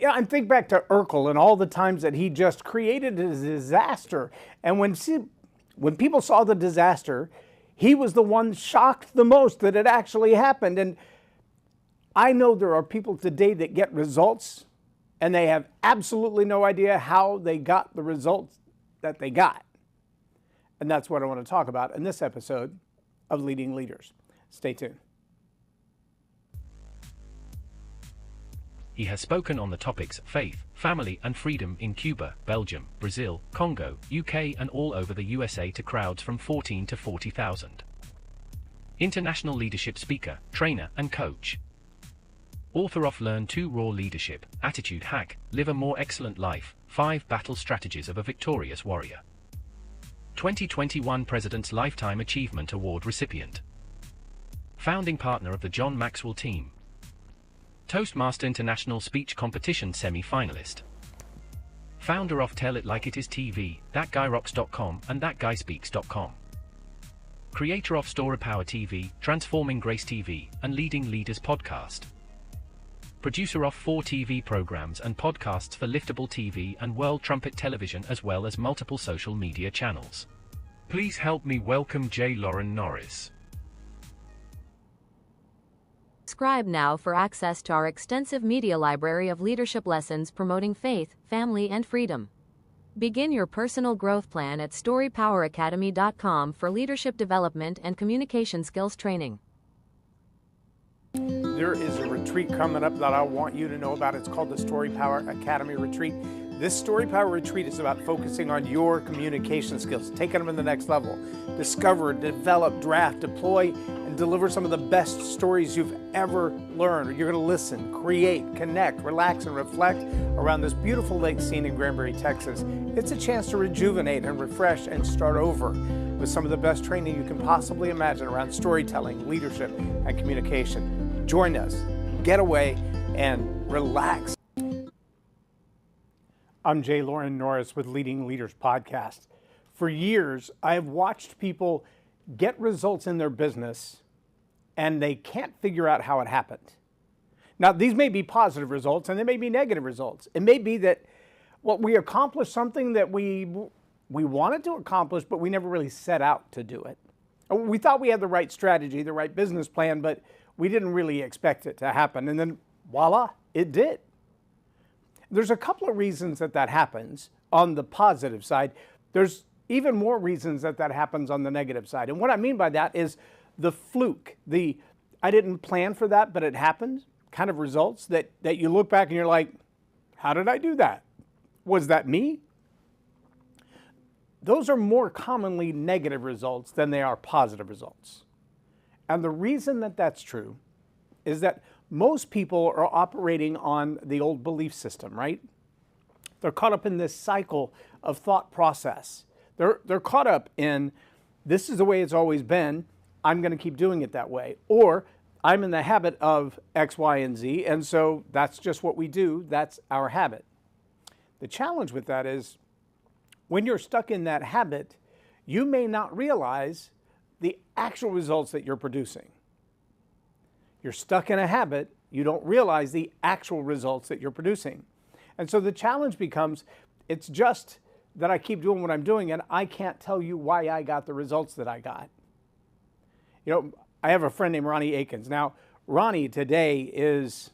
yeah, and think back to Urkel and all the times that he just created a disaster. And when people saw the disaster, he was the one shocked the most that it actually happened. And I know there are people today that get results and they have absolutely no idea how they got the results that they got. And that's what I want to talk about in this episode of Leading Leaders. Stay tuned. He has spoken on the topics faith, family and freedom in Cuba, Belgium, Brazil, Congo, UK and all over the USA to crowds from 14 to 40,000. International leadership speaker, trainer and coach. Author of Learn to Raw Leadership, Attitude Hack, Live a More Excellent Life, 5 Battle Strategies of a Victorious Warrior. 2021 President's Lifetime Achievement Award recipient. Founding partner of the John Maxwell team. Toastmaster International Speech Competition semi-finalist. Founder of Tell It Like It Is TV, ThatGuyRocks.com and ThatGuySpeaks.com. Creator of Story Power TV, Transforming Grace TV, and Leading Leaders Podcast. Producer of 4 TV programs and podcasts for Liftable TV and World Trumpet Television as well as multiple social media channels. Please help me welcome J Loren Norris. Subscribe now for access to our extensive media library of leadership lessons promoting faith, family, and freedom. Begin your personal growth plan at StoryPowerAcademy.com for leadership development and communication skills training. There is a retreat coming up that I want you to know about. It's called the Story Power Academy Retreat. This Story Power Retreat is about focusing on your communication skills, taking them to the next level. Discover, develop, draft, deploy, and deliver some of the best stories you've ever learned. You're going to listen, create, connect, relax, and reflect around this beautiful lake scene in Granbury, Texas. It's a chance to rejuvenate and refresh and start over with some of the best training you can possibly imagine around storytelling, leadership, and communication. Join us, get away, and relax. I'm J Loren Norris with Leading Leaders Podcast. For years, I've watched people get results in their business and they can't figure out how it happened. Now, these may be positive results and they may be negative results. It may be that we accomplished something that we wanted to accomplish, but we never really set out to do it. We thought we had the right strategy, the right business plan, but we didn't really expect it to happen. And then voila, it did. There's a couple of reasons that happens on the positive side. There's even more reasons that happens on the negative side. And what I mean by that is the fluke, I didn't plan for that, but it happened kind of results that you look back and you're like, how did I do that? Was that me? Those are more commonly negative results than they are positive results. And the reason that that's true is that most people are operating on the old belief system, right? They're caught up in this cycle of thought process. They're caught up in, this is the way it's always been, I'm going to keep doing it that way. Or I'm in the habit of X, Y, and Z, and so that's just what we do. That's our habit. The challenge with that is when you're stuck in that habit, you may not realize the actual results that you're producing. You're stuck in a habit, you don't realize the actual results that you're producing. And so the challenge becomes, it's just that I keep doing what I'm doing and I can't tell you why I got the results that I got. You know, I have a friend named Ronnie Akins. Now, Ronnie today is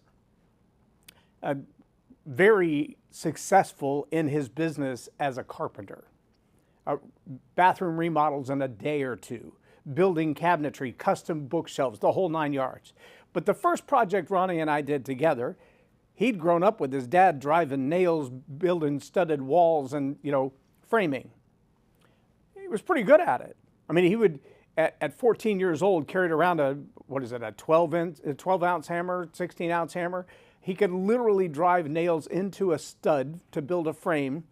very successful in his business as a carpenter. Bathroom remodels in a day or two, building cabinetry, custom bookshelves, the whole 9 yards. But the first project Ronnie and I did together, he'd grown up with his dad driving nails, building studded walls and, framing. He was pretty good at it. I mean, he would, at 14 years old, carried around a 12-ounce hammer, 16-ounce hammer. He could literally drive nails into a stud to build a frame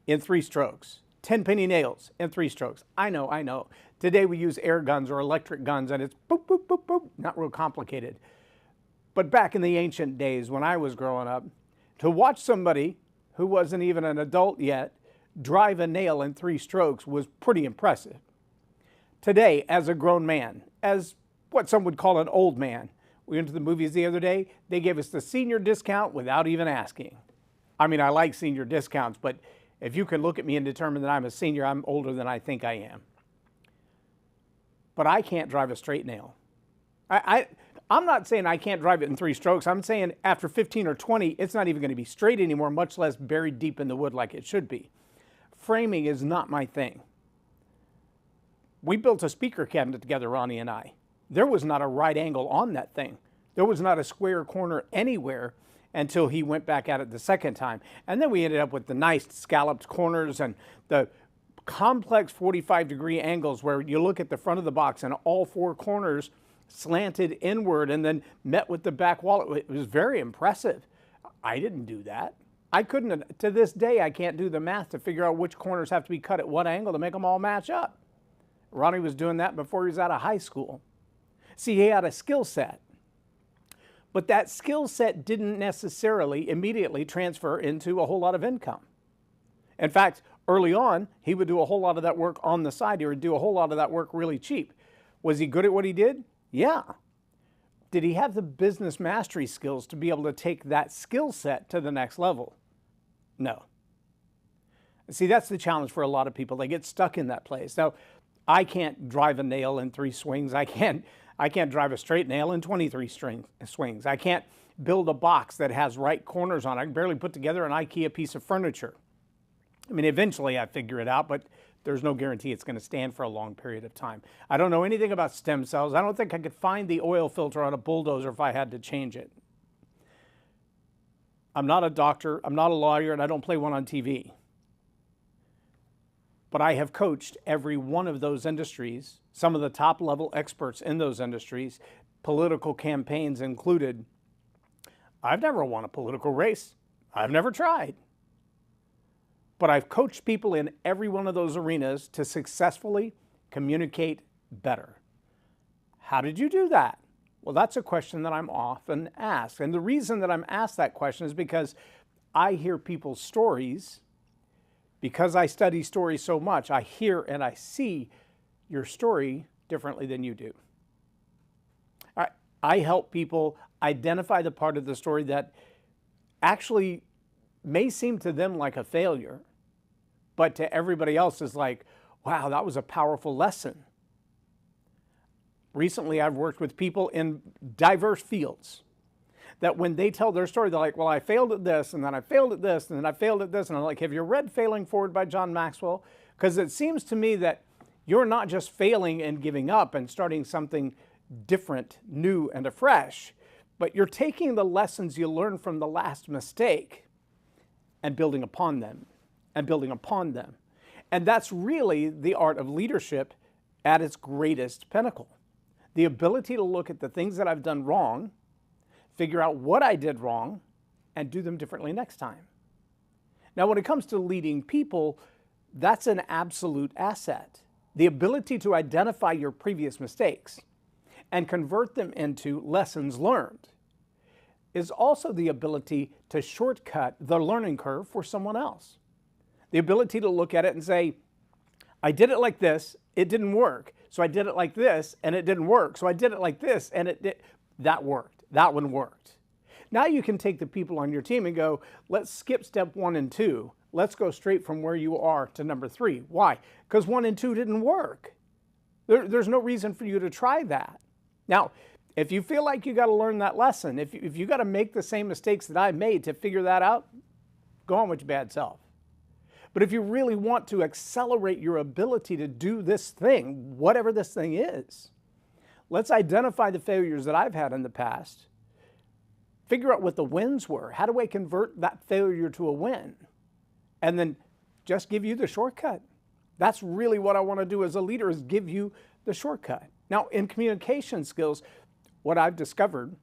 in 3 strokes. 10-penny nails in 3 strokes. I know. Today we use air guns or electric guns and it's boop, boop, boop, boop. Not real complicated. But back in the ancient days when I was growing up, to watch somebody who wasn't even an adult yet drive a nail in 3 strokes was pretty impressive. Today, as a grown man, as what some would call an old man, we went to the movies the other day, they gave us the senior discount without even asking. I mean, I like senior discounts, but if you can look at me and determine that I'm a senior, I'm older than I think I am. But I can't drive a straight nail. I'm not saying I can't drive it in 3 strokes. I'm saying after 15 or 20, it's not even going to be straight anymore, much less buried deep in the wood like it should be. Framing is not my thing. We built a speaker cabinet together, Ronnie and I. There was not a right angle on that thing. There was not a square corner anywhere until he went back at it the second time. And then we ended up with the nice scalloped corners and the complex 45-degree angles where you look at the front of the box and all 4 corners slanted inward and then met with the back wall. It was very impressive. I didn't do that. I couldn't, to this day, I can't do the math to figure out which corners have to be cut at what angle to make them all match up. Ronnie was doing that before he was out of high school. See, he had a skill set. But that skill set didn't necessarily immediately transfer into a whole lot of income. In fact, early on, he would do a whole lot of that work on the side. He would do a whole lot of that work really cheap. Was he good at what he did? Yeah. Did he have the business mastery skills to be able to take that skill set to the next level? No. See, that's the challenge for a lot of people. They get stuck in that place. Now, I can't drive a nail in 3 swings. I can't drive a straight nail in 23 swings. I can't build a box that has right corners on it. I can barely put together an IKEA piece of furniture. I mean, eventually I figure it out, but there's no guarantee it's going to stand for a long period of time. I don't know anything about stem cells. I don't think I could find the oil filter on a bulldozer if I had to change it. I'm not a doctor, I'm not a lawyer, and I don't play one on TV. But I have coached every one of those industries, some of the top level experts in those industries, political campaigns included. I've never won a political race. I've never tried. But I've coached people in every one of those arenas to successfully communicate better. How did you do that? Well, that's a question that I'm often asked. And the reason that I'm asked that question is because I hear people's stories. Because I study stories so much, I hear and I see your story differently than you do. I help people identify the part of the story that actually may seem to them like a failure, but to everybody else is like, wow, that was a powerful lesson. Recently, I've worked with people in diverse fields that when they tell their story, they're like, well, I failed at this, and then I failed at this, and then I failed at this. And I'm like, have you read Failing Forward by John Maxwell? Because it seems to me that you're not just failing and giving up and starting something different, new, and afresh, but you're taking the lessons you learned from the last mistake and building upon them and building upon them. And that's really the art of leadership at its greatest pinnacle. The ability to look at the things that I've done wrong, figure out what I did wrong, and do them differently next time. Now, when it comes to leading people, that's an absolute asset. The ability to identify your previous mistakes and convert them into lessons learned is also the ability to shortcut the learning curve for someone else. The ability to look at it and say, I did it like this, it didn't work. So I did it like this, and it didn't work. So I did it like this, and it did. That worked. That one worked. Now you can take the people on your team and go, let's skip step 1 and 2. Let's go straight from where you are to number 3. Why? Because 1 and 2 didn't work. There's no reason for you to try that. Now, if you feel like you got to learn that lesson, if you got to make the same mistakes that I made to figure that out, go on with your bad self. But if you really want to accelerate your ability to do this thing, whatever this thing is, let's identify the failures that I've had in the past, figure out what the wins were. How do I convert that failure to a win? And then just give you the shortcut. That's really what I want to do as a leader, is give you the shortcut. Now, in communication skills, what I've discovered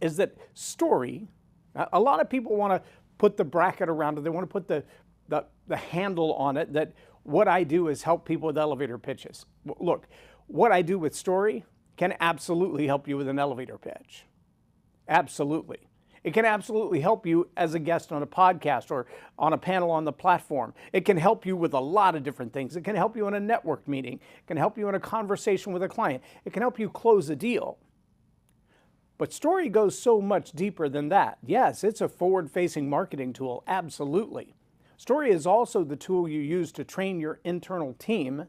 is that story, a lot of people want to put the bracket around it. They want to put the handle on it, that what I do is help people with elevator pitches. Look, what I do with story can absolutely help you with an elevator pitch. Absolutely. It can absolutely help you as a guest on a podcast or on a panel on the platform. It can help you with a lot of different things. It can help you in a network meeting. It can help you in a conversation with a client. It can help you close a deal. But story goes so much deeper than that. Yes, it's a forward-facing marketing tool, absolutely. Story is also the tool you use to train your internal team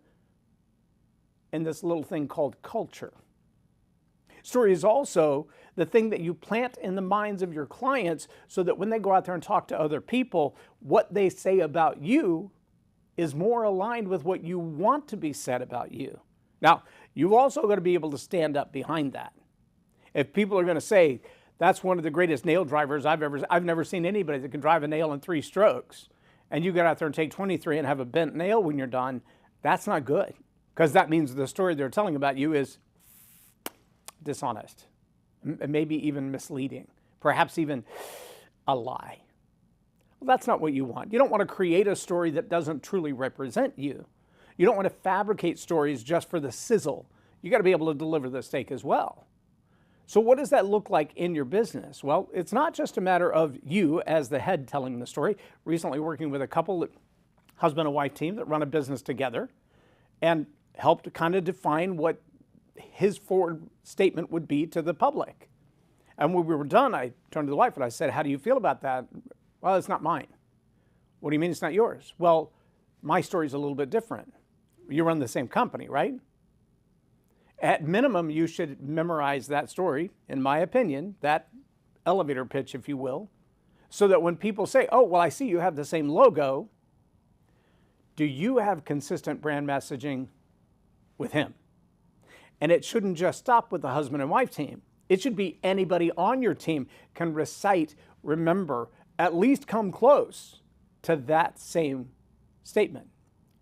in this little thing called culture. Story is also the thing that you plant in the minds of your clients so that when they go out there and talk to other people, what they say about you is more aligned with what you want to be said about you. Now, you've also got to be able to stand up behind that. If people are going to say, that's one of the greatest nail drivers I've never seen anybody that can drive a nail in 3 strokes, and you get out there and take 23 and have a bent nail when you're done, that's not good. Because that means the story they're telling about you is dishonest, maybe even misleading, perhaps even a lie. Well, that's not what you want. You don't want to create a story that doesn't truly represent you. You don't want to fabricate stories just for the sizzle. You got to be able to deliver the steak as well. So what does that look like in your business? Well, it's not just a matter of you as the head telling the story. Recently working with a couple, husband and wife team that run a business together, and helped to kind of define what his forward statement would be to the public. And when we were done, I turned to the wife and I said, how do you feel about that? Well, it's not mine. What do you mean it's not yours? Well, my story's a little bit different. You run the same company, right? At minimum, you should memorize that story, in my opinion, that elevator pitch, if you will, so that when people say, oh, well, I see you have the same logo, do you have consistent brand messaging with him? And it shouldn't just stop with the husband and wife team. It should be anybody on your team can recite, remember, at least come close to that same statement.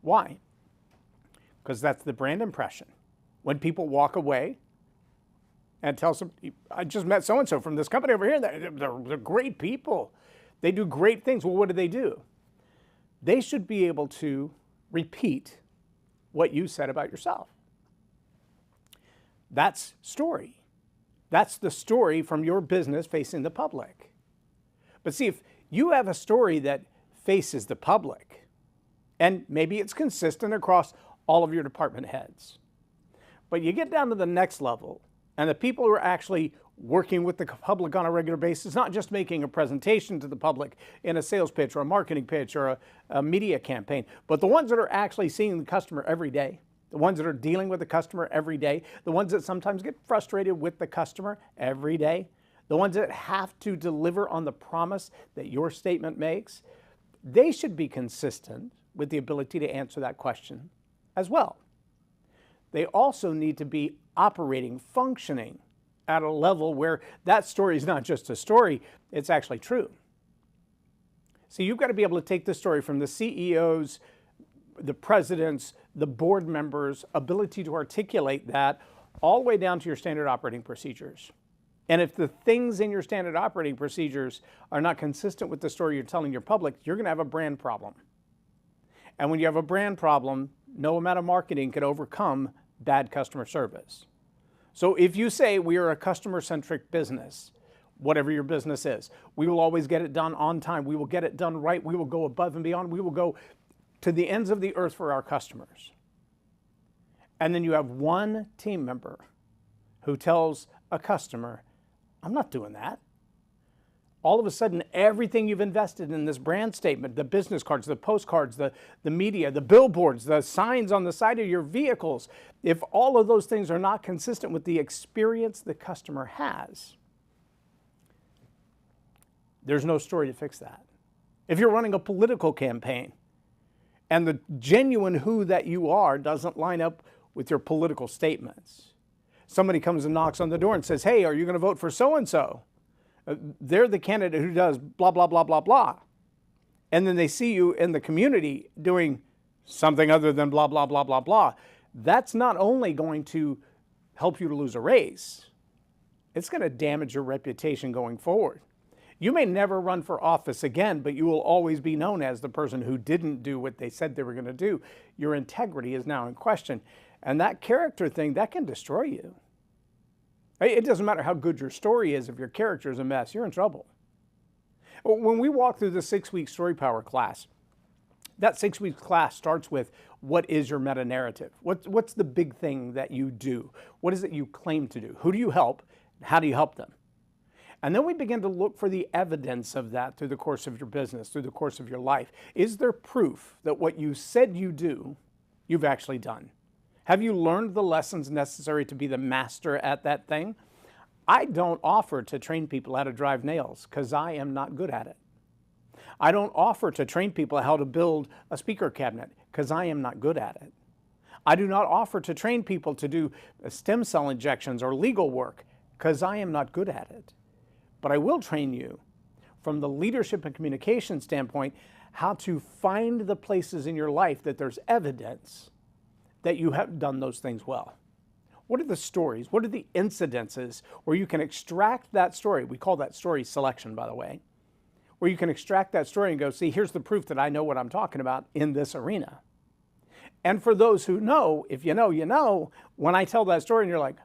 Why? Because that's the brand impression. When people walk away and tell some, I just met so-and-so from this company over here, they're great people. They do great things. Well, what do? They should be able to repeat what you said about yourself. That's story. That's the story from your business facing the public. But see, if you have a story that faces the public, and maybe it's consistent across all of your department heads, but you get down to the next level, and the people who are actually working with the public on a regular basis, not just making a presentation to the public in a sales pitch or a marketing pitch or a media campaign, but the ones that are actually seeing the customer every day, the ones that are dealing with the customer every day, the ones that sometimes get frustrated with the customer every day, the ones that have to deliver on the promise that your statement makes, they should be consistent with the ability to answer that question as well. They also need to be operating, functioning at a level where that story is not just a story, it's actually true. So you've got to be able to take the story from the CEOs, the presidents, the board members' ability to articulate that all the way down to your standard operating procedures. And if the things in your standard operating procedures are not consistent with the story you're telling your public, you're going to have a brand problem. And when you have a brand problem, no amount of marketing can overcome bad customer service. So if you say we are a customer-centric business, whatever your business is, we will always get it done on time, we will get it done right, we will go above and beyond, we will go to the ends of the earth for our customers. And then you have one team member who tells a customer, I'm not doing that. All of a sudden, everything you've invested in this brand statement, the business cards, the postcards, the media, the billboards, the signs on the side of your vehicles, if all of those things are not consistent with the experience the customer has, there's no story to fix that. If you're running a political campaign and the genuine who that you are doesn't line up with your political statements, somebody comes and knocks on the door and says, hey, are you going to vote for so-and-so? They're the candidate who does blah, blah, blah, blah, blah. And then they see you in the community doing something other than blah, blah, blah, blah, blah. That's not only going to help you to lose a race, it's going to damage your reputation going forward. You may never run for office again, but you will always be known as the person who didn't do what they said they were going to do. Your integrity is now in question. And that character thing, that can destroy you. It doesn't matter how good your story is. If your character is a mess, you're in trouble. When we walk through the 6-week Story Power class, that 6-week class starts with, what is your meta-narrative? What's the big thing that you do? What is it you claim to do? Who do you help? How do you help them? And then we begin to look for the evidence of that through the course of your business, through the course of your life. Is there proof that what you said you do, you've actually done? Have you learned the lessons necessary to be the master at that thing? I don't offer to train people how to drive nails because I am not good at it. I don't offer to train people how to build a speaker cabinet because I am not good at it. I do not offer to train people to do stem cell injections or legal work because I am not good at it. But I will train you from the leadership and communication standpoint how to find the places in your life that there's evidence that you have done those things well. What are the stories? What are the incidences where you can extract that story? We call that story selection, by the way, where you can extract that story and go, see, here's the proof that I know what I'm talking about in this arena. And for those who know, if you know, you know, when I tell that story and you're like,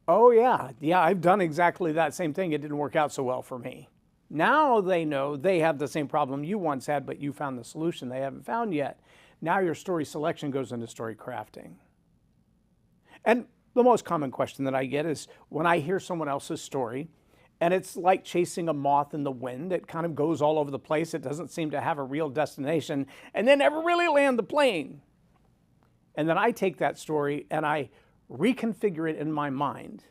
oh yeah, I've done exactly that same thing. It didn't work out so well for me. Now they know they have the same problem you once had, but you found the solution they haven't found yet. Now your story selection goes into story crafting. And the most common question that I get is when I hear someone else's story, and it's like chasing a moth in the wind. It kind of goes all over the place. It doesn't seem to have a real destination and then never really land the plane. And then I take that story and I reconfigure it in my mind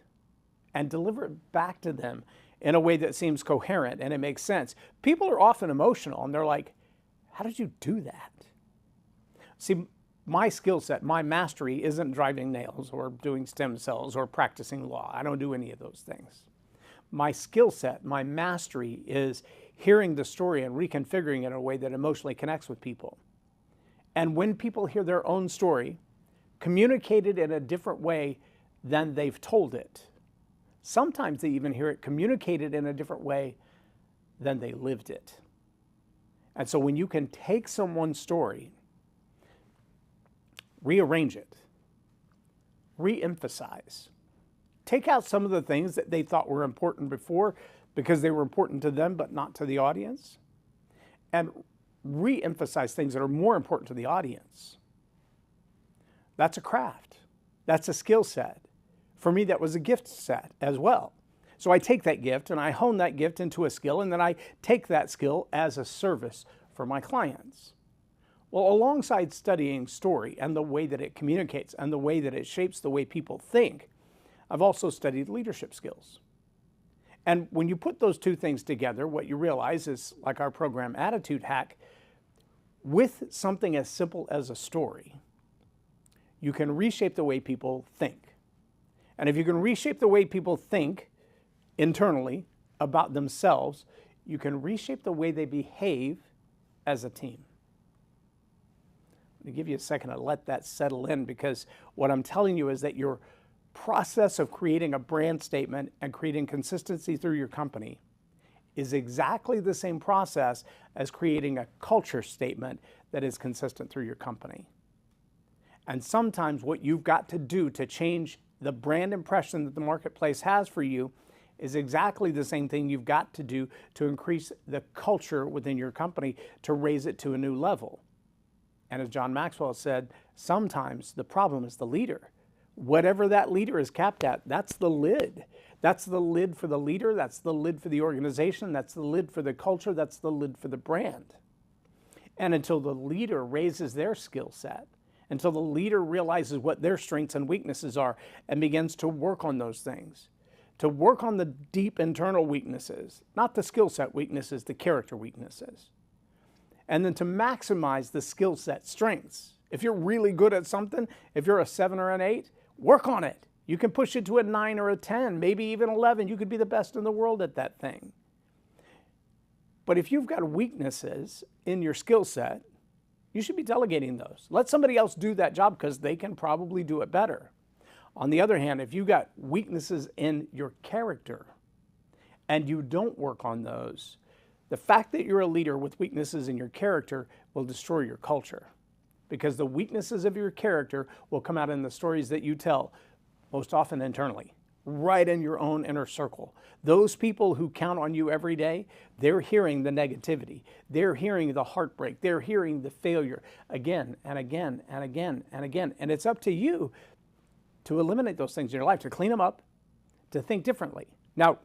and deliver it back to them in a way that seems coherent and it makes sense. People are often emotional and they're like, how did you do that? See, my skill set, my mastery isn't driving nails or doing stem cells or practicing law. I don't do any of those things. My skill set, my mastery is hearing the story and reconfiguring it in a way that emotionally connects with people. And when people hear their own story, communicated in a different way than they've told it, sometimes they even hear it communicated in a different way than they lived it. And so when you can take someone's story, rearrange it, re-emphasize, take out some of the things that they thought were important before because they were important to them but not to the audience, and re-emphasize things that are more important to the audience. That's a craft. That's a skill set. For me, that was a gift set as well. So I take that gift and I hone that gift into a skill, and then I take that skill as a service for my clients. Well, alongside studying story and the way that it communicates and the way that it shapes the way people think, I've also studied leadership skills. And when you put those two things together, what you realize is, like our program Attitude Hack, with something as simple as a story, you can reshape the way people think. And if you can reshape the way people think internally about themselves, you can reshape the way they behave as a team. Let me give you a second to let that settle in, because what I'm telling you is that your process of creating a brand statement and creating consistency through your company is exactly the same process as creating a culture statement that is consistent through your company. And sometimes what you've got to do to change the brand impression that the marketplace has for you is exactly the same thing you've got to do to increase the culture within your company to raise it to a new level. And as John Maxwell said, sometimes the problem is the leader. Whatever that leader is capped at, that's the lid. That's the lid for the leader, that's the lid for the organization, that's the lid for the culture, that's the lid for the brand. And until the leader raises their skill set, until the leader realizes what their strengths and weaknesses are and begins to work on those things, to work on the deep internal weaknesses, not the skill set weaknesses, the character weaknesses, and then to maximize the skill set strengths. If you're really good at something, if you're a 7 or an 8, work on it. You can push it to a 9 or a 10, maybe even 11. You could be the best in the world at that thing. But if you've got weaknesses in your skill set, you should be delegating those. Let somebody else do that job because they can probably do it better. On the other hand, if you've got weaknesses in your character and you don't work on those, the fact that you're a leader with weaknesses in your character will destroy your culture, because the weaknesses of your character will come out in the stories that you tell, most often internally, right in your own inner circle. Those people who count on you every day, they're hearing the negativity. They're hearing the heartbreak. They're hearing the failure again and again and again and again. And it's up to you to eliminate those things in your life, to clean them up, to think differently. Now,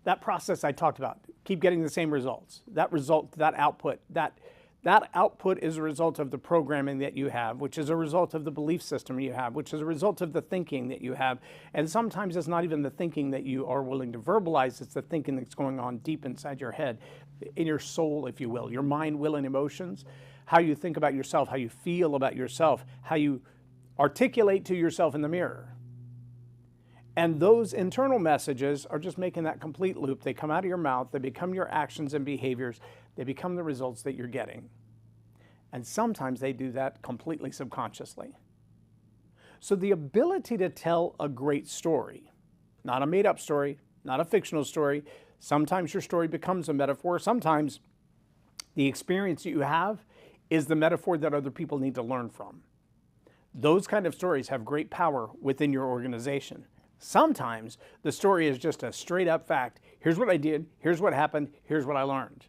That process I talked about, keep getting the same results. That result, that output is a result of the programming that you have, which is a result of the belief system you have, which is a result of the thinking that you have. And sometimes it's not even the thinking that you are willing to verbalize, it's the thinking that's going on deep inside your head, in your soul, if you will, your mind, will, and emotions, how you think about yourself, how you feel about yourself, how you articulate to yourself in the mirror. And those internal messages are just making that complete loop. They come out of your mouth, they become your actions and behaviors, they become the results that you're getting. And sometimes they do that completely subconsciously. So the ability to tell a great story, not a made-up story, not a fictional story, sometimes your story becomes a metaphor, sometimes the experience that you have is the metaphor that other people need to learn from. Those kind of stories have great power within your organization. Sometimes the story is just a straight up fact. Here's what I did, here's what happened, here's what I learned.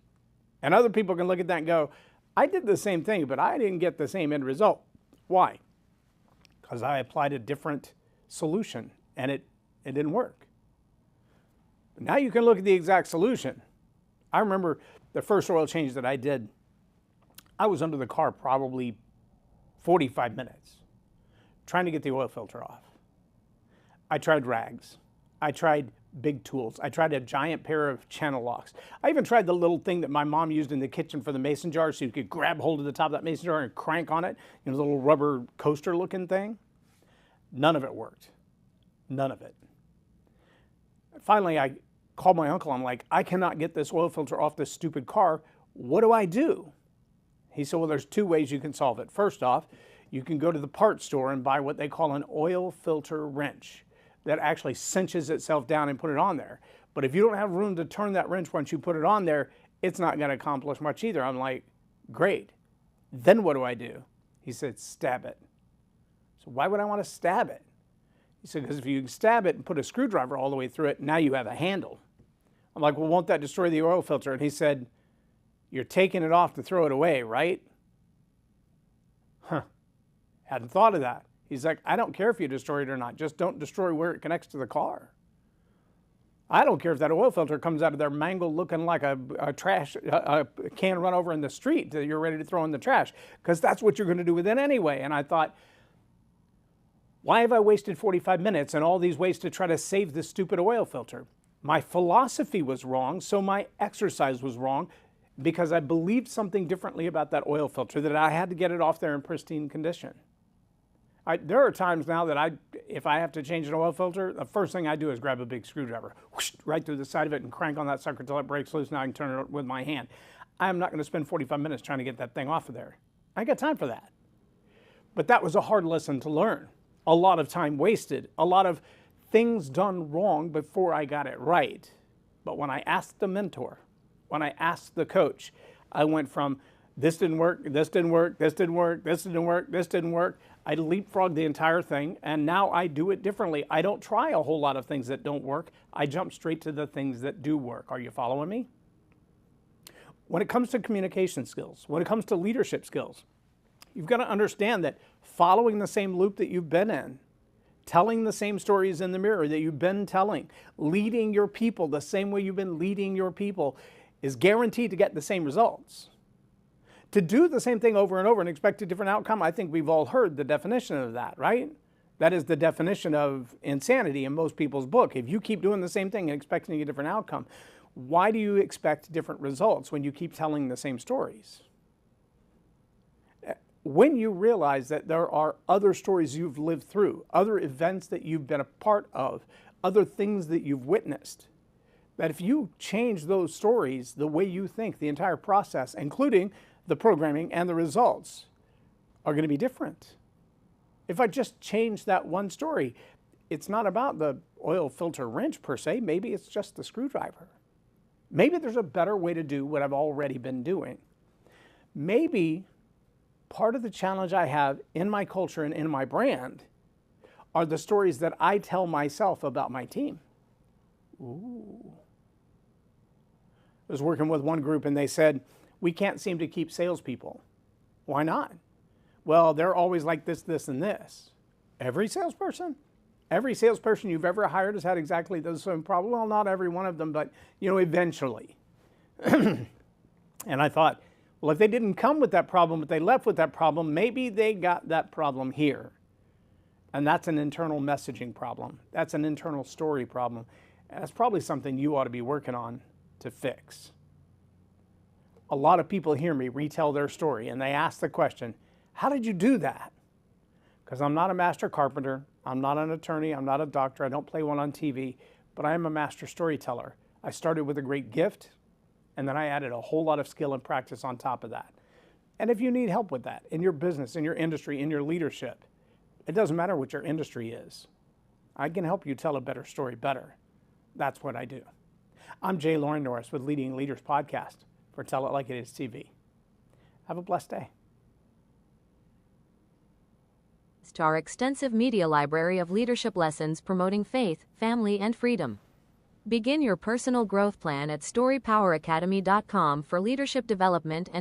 And other people can look at that and go, I did the same thing, but I didn't get the same end result. Why? Because I applied a different solution and it didn't work. Now you can look at the exact solution. I remember the first oil change that I did, I was under the car probably 45 minutes trying to get the oil filter off. I tried rags. I tried big tools. I tried a giant pair of channel locks. I even tried the little thing that my mom used in the kitchen for the mason jar so you could grab hold of the top of that mason jar and crank on it, you know, the little rubber coaster looking thing. None of it worked. None of it. Finally, I called my uncle. I'm like, I cannot get this oil filter off this stupid car. What do I do? He said, well, there's two ways you can solve it. First off, you can go to the parts store and buy what they call an oil filter wrench that actually cinches itself down and put it on there. But if you don't have room to turn that wrench once you put it on there, it's not going to accomplish much either. I'm like, great. Then what do I do? He said, stab it. So why would I want to stab it? He said, because if you stab it and put a screwdriver all the way through it, now you have a handle. I'm like, well, won't that destroy the oil filter? And he said, you're taking it off to throw it away, right? Huh. Hadn't thought of that. He's like, I don't care if you destroy it or not. Just don't destroy where it connects to the car. I don't care if that oil filter comes out of there mangled looking like a can run over in the street that you're ready to throw in the trash, because that's what you're going to do with it anyway. And I thought, why have I wasted 45 minutes and all these ways to try to save this stupid oil filter? My philosophy was wrong, so my exercise was wrong, because I believed something differently about that oil filter, that I had to get it off there in pristine condition. There are times now that if I have to change an oil filter, the first thing I do is grab a big screwdriver, whoosh, right through the side of it and crank on that sucker until it breaks loose. Now I can turn it with my hand. I'm not going to spend 45 minutes trying to get that thing off of there. I ain't got time for that. But that was a hard lesson to learn. A lot of time wasted, a lot of things done wrong before I got it right. But when I asked the mentor, when I asked the coach, I went from this didn't work, this didn't work, this didn't work, this didn't work, this didn't work. I leapfrogged the entire thing, and now I do it differently. I don't try a whole lot of things that don't work. I jump straight to the things that do work. Are you following me? When it comes to communication skills, when it comes to leadership skills, you've got to understand that following the same loop that you've been in, telling the same stories in the mirror that you've been telling, leading your people the same way you've been leading your people is guaranteed to get the same results. To do the same thing over and over and expect a different outcome, I think we've all heard the definition of that, right? That is the definition of insanity in most people's book. If you keep doing the same thing and expecting a different outcome, why do you expect different results when you keep telling the same stories? When you realize that there are other stories you've lived through, other events that you've been a part of, other things that you've witnessed, that if you change those stories, the way you think, the entire process, including the programming and the results, are going to be different. If I just change that one story, it's not about the oil filter wrench per se. Maybe it's just the screwdriver. Maybe there's a better way to do what I've already been doing. Maybe part of the challenge I have in my culture and in my brand are the stories that I tell myself about my team. Ooh. I was working with one group and they said, we can't seem to keep salespeople. Why not? Well, they're always like this, this, and this. Every salesperson? Every salesperson you've ever hired has had exactly the same problem. Well, not every one of them, but eventually. And I thought, well, if they didn't come with that problem, but they left with that problem, maybe they got that problem here. And that's an internal messaging problem. That's an internal story problem. And that's probably something you ought to be working on to fix. A lot of people hear me retell their story and they ask the question, how did you do that? Because I'm not a master carpenter, I'm not an attorney, I'm not a doctor, I don't play one on TV, but I am a master storyteller. I started with a great gift, and then I added a whole lot of skill and practice on top of that. And if you need help with that in your business, in your industry, in your leadership, it doesn't matter what your industry is. I can help you tell a better story better. That's what I do. I'm J Loren Norris with Leading Leaders Podcast for Tell It Like It Is TV. Have a blessed day. To our extensive media library of leadership lessons promoting faith, family, and freedom. Begin your personal growth plan at StoryPowerAcademy.com for leadership development and